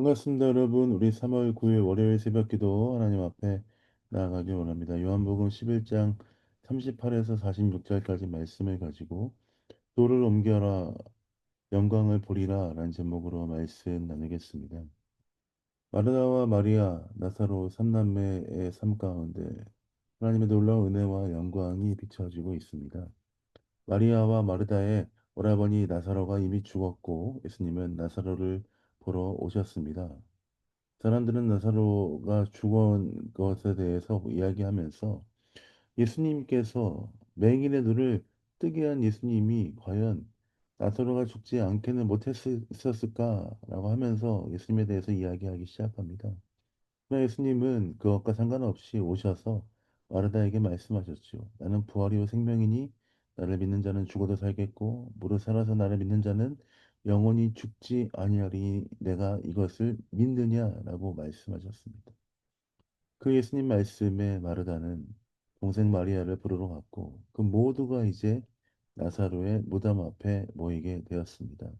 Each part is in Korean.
반갑습니다, 여러분. 우리 3월 9일 월요일 새벽 기도 하나님 앞에 나아가기 원합니다. 요한복음 11장 38에서 46절까지 말씀을 가지고 도를 옮겨라, 영광을 보리라 라는 제목으로 말씀 나누겠습니다. 마르다와 마리아, 나사로 삼남매의 삶 가운데 하나님의 놀라운 은혜와 영광이 비춰지고 있습니다. 마리아와 마르다의 오라버니 나사로가 이미 죽었고 예수님은 나사로를 보러 오셨습니다. 사람들은 나사로가 죽은 것에 대해서 이야기하면서 예수님께서 맹인의 눈을 뜨게 한 예수님이 과연 나사로가 죽지 않게는 못했었을까라고 하면서 예수님에 대해서 이야기하기 시작합니다. 그러나 예수님은 그것과 상관없이 오셔서 마르다에게 말씀하셨죠. 나는 부활이요 생명이니 나를 믿는 자는 죽어도 살겠고 무릇 살아서 나를 믿는 자는 영원히 죽지 아니하리니 내가 이것을 믿느냐라고 말씀하셨습니다. 그 예수님 말씀에 마르다는 동생 마리아를 부르러 갔고 그 모두가 이제 나사로의 무덤 앞에 모이게 되었습니다.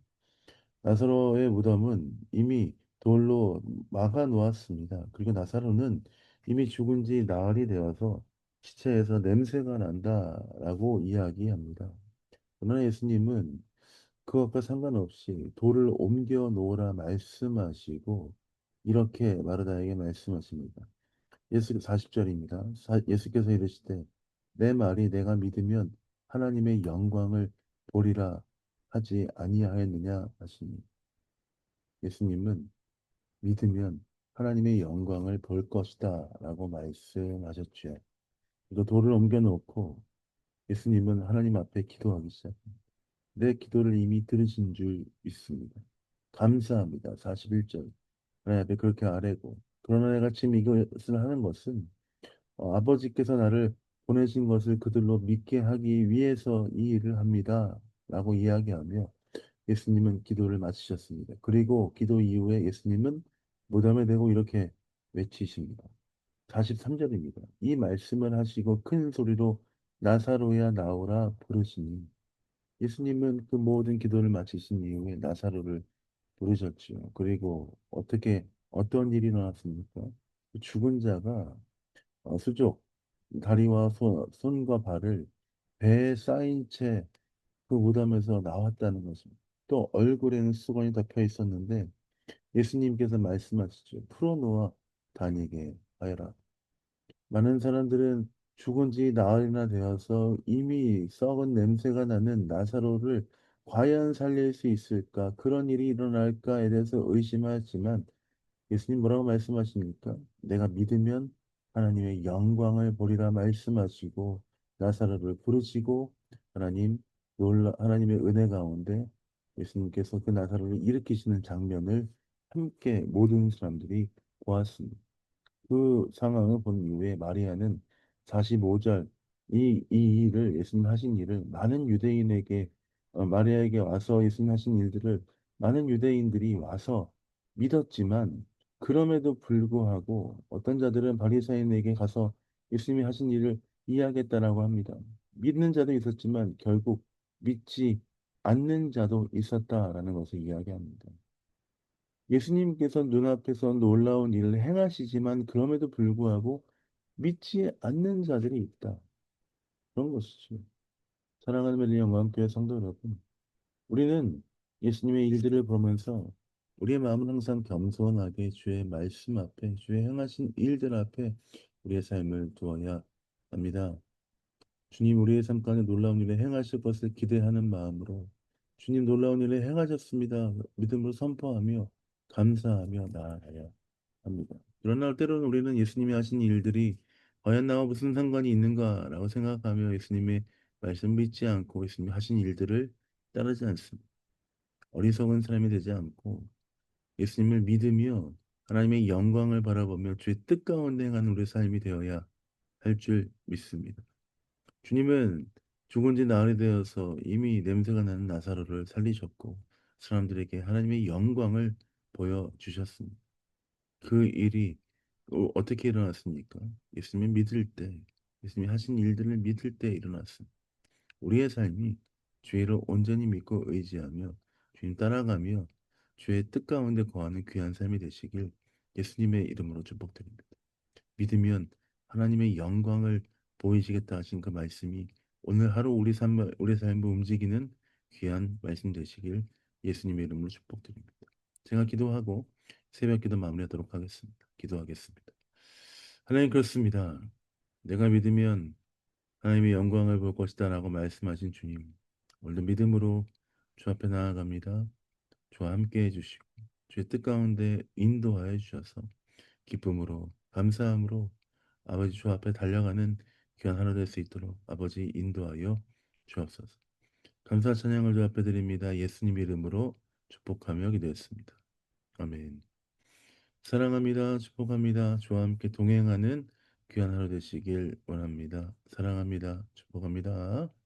나사로의 무덤은 이미 돌로 막아 놓았습니다. 그리고 나사로는 이미 죽은 지 나흘이 되어서 시체에서 냄새가 난다라고 이야기합니다. 그러나 예수님은 그것과 상관없이 돌을 옮겨 놓으라 말씀하시고 이렇게 마르다에게 말씀하십니다. 예수 40절입니다. 예수께서 이르시되 내 말이 내가 믿으면 하나님의 영광을 보리라 하지 아니하였느냐 하시니 예수님은 믿으면 하나님의 영광을 볼 것이다 라고 말씀하셨죠. 또 돌을 옮겨 놓고 예수님은 하나님 앞에 기도하기 시작합니다. 내 기도를 이미 들으신 줄 믿습니다. 감사합니다. 41절. 하나님 앞에 그렇게 아뢰고 그러나 내가 지금 이것을 하는 것은 아버지께서 나를 보내신 것을 그들로 믿게 하기 위해서 이 일을 합니다. 라고 이야기하며 예수님은 기도를 마치셨습니다. 그리고 기도 이후에 예수님은 무덤에 대고 이렇게 외치십니다. 43절입니다. 이 말씀을 하시고 큰 소리로 나사로야 나오라 부르시니 예수님은 그 모든 기도를 마치신 이후에 나사로를 부르셨죠. 그리고 어떤 일이 일어났습니까? 그 죽은 자가 수족, 다리와 손과 발을 배에 쌓인 채 그 무덤에서 나왔다는 것입니다. 또 얼굴에는 수건이 덮여 있었는데 예수님께서 말씀하시죠. 풀어놓아 다니게 하여라. 많은 사람들은 죽은 지 나흘이나 되어서 이미 썩은 냄새가 나는 나사로를 과연 살릴 수 있을까? 그런 일이 일어날까에 대해서 의심하지만 예수님 뭐라고 말씀하십니까? 내가 믿으면 하나님의 영광을 보리라 말씀하시고 나사로를 부르시고 하나님의 은혜 가운데 예수님께서 그 나사로를 일으키시는 장면을 함께 모든 사람들이 보았습니다. 그 상황을 본 이후에 마리아는 45절 이 일을 예수님 하신 일을 많은 유대인에게 마리아에게 와서 예수님 하신 일들을 많은 유대인들이 와서 믿었지만 그럼에도 불구하고 어떤 자들은 바리사인에게 가서 예수님이 하신 일을 이해하겠다라고 합니다. 믿는 자도 있었지만 결국 믿지 않는 자도 있었다라는 것을 이야기합니다. 예수님께서 눈앞에서 놀라운 일을 행하시지만 그럼에도 불구하고 믿지 않는 자들이 있다. 그런 것이죠. 사랑하는 메리 영광교회 성도 여러분, 우리는 예수님의 일들을 보면서 우리의 마음은 항상 겸손하게 주의 말씀 앞에, 주의 행하신 일들 앞에 우리의 삶을 두어야 합니다. 주님 우리의 삶 가운데 놀라운 일을 행하실 것을 기대하는 마음으로 주님 놀라운 일을 행하셨습니다. 믿음으로 선포하며 감사하며 나아가야 합니다. 그러나 때로는 우리는 예수님이 하신 일들이 과연 나와 무슨 상관이 있는가라고 생각하며 예수님의 말씀 믿지 않고 예수님이 하신 일들을 따르지 않습니다. 어리석은 사람이 되지 않고 예수님을 믿으며 하나님의 영광을 바라보며 주의 뜻 가운데 행하는 우리의 삶이 되어야 할 줄 믿습니다. 주님은 죽은 지 나흘이 되어서 이미 냄새가 나는 나사로를 살리셨고 사람들에게 하나님의 영광을 보여주셨습니다. 그 일이 어떻게 일어났습니까? 예수님을 믿을 때, 예수님이 하신 일들을 믿을 때 일어났습니다. 우리의 삶이 주의를 온전히 믿고 의지하며 주님 따라가며 주의 뜻 가운데 거하는 귀한 삶이 되시길 예수님의 이름으로 축복드립니다. 믿으면 하나님의 영광을 보이시겠다 하신 그 말씀이 오늘 하루 우리 삶을 움직이는 귀한 말씀 되시길 예수님의 이름으로 축복드립니다. 제가 기도하고 새벽 기도 마무리하도록 하겠습니다. 기도하겠습니다. 하나님 그렇습니다. 내가 믿으면 하나님의 영광을 볼 것이다라고 말씀하신 주님. 오늘도 믿음으로 주 앞에 나아갑니다. 주와 함께 해주시고 주의 뜻 가운데 인도하여 주셔서 기쁨으로 감사함으로 아버지 주 앞에 달려가는 귀한 하루 될 수 있도록 아버지 인도하여 주옵소서. 감사 찬양을 주 앞에 드립니다. 예수님 이름으로 축복하며 기도했습니다. 아멘. 사랑합니다. 축복합니다. 주와 함께 동행하는 귀한 하루 되시길 원합니다. 사랑합니다. 축복합니다.